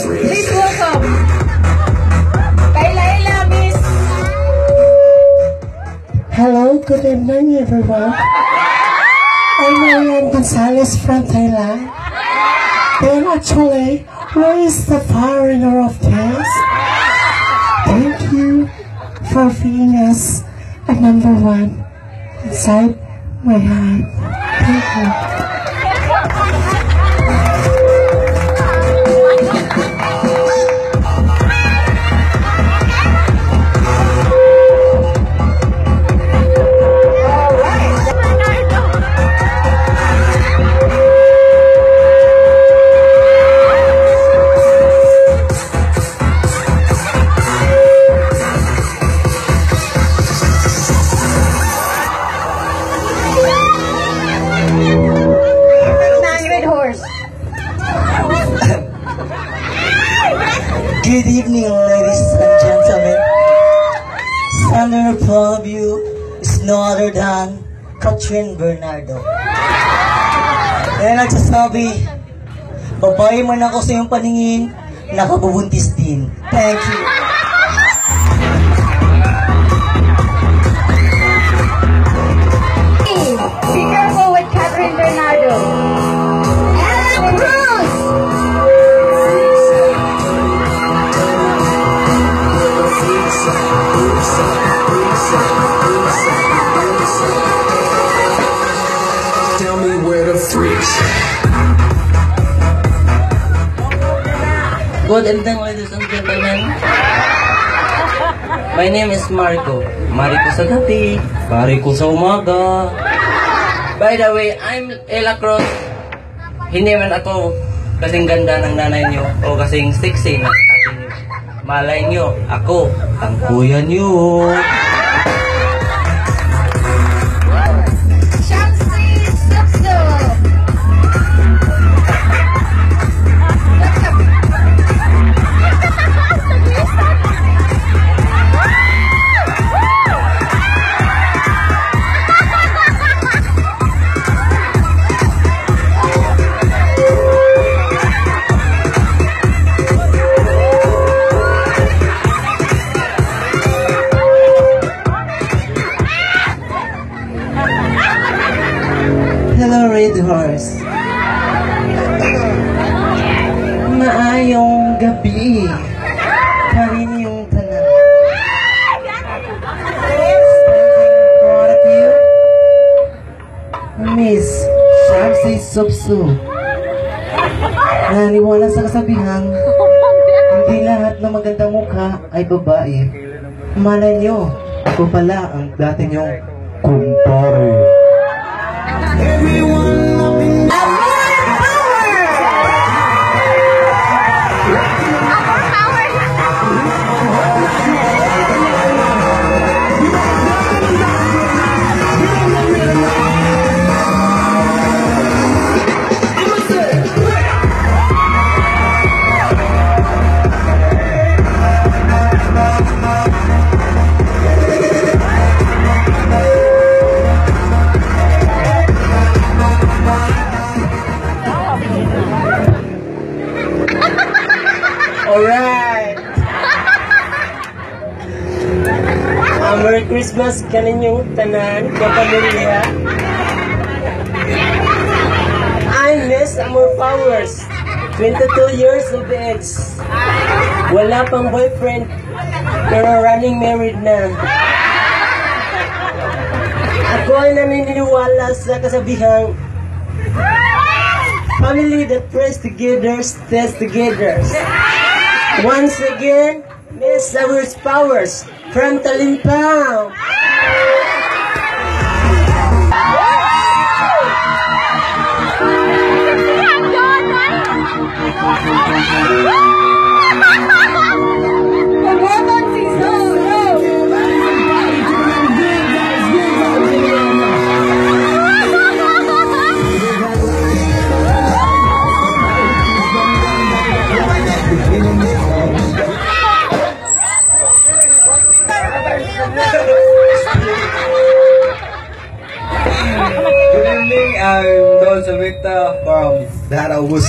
Please welcome Kayla Miss. Hello, good evening everyone. I'm Marian Gonzalez from Thailand. Then actually, where is the foreigner of this? Thank you for being us a number one inside my heart. Thank you. Good evening, ladies and gentlemen. Standing in front of you is no other than Katrin Bernardo. Kaya nagsasabi, babae man ako sa iyong paningin, nakabubuntis din. Thank you. Be careful with Katrin Bernardo. Ella Cruz. Tell me where the freaks. Good evening, ladies and gentlemen. My name is Marco. Mariko sa gabi, Mariko sa umaga. By the way, I'm Ella Cruz. Hindi man ako kasing ganda ng nanay niyo o kasing sexy ng ate niyo. Malay niyo, ako ang kuya niyo. Hello, Red Horse. Maayong gabi. Karin yung tanan. Proud of you, Miss Francis Subsu. Naniwala sa kasabihan, hindi lahat ng magandang mukha ay babae. Malay nyo, ako pala ang dati nyong kumpare. Everyone up in Alright! Merry Christmas kaninyong tanan, kapamilya. I'm Miss Amor Powers, 22 years of age. Wala pang boyfriend, pero running married na. Ako ay naniniwala sa kasabihang, family that prays together, stays together. Once again, Miss Amor Powers from Talimpang. Good evening, I'm Don Savita from Dara Ubus.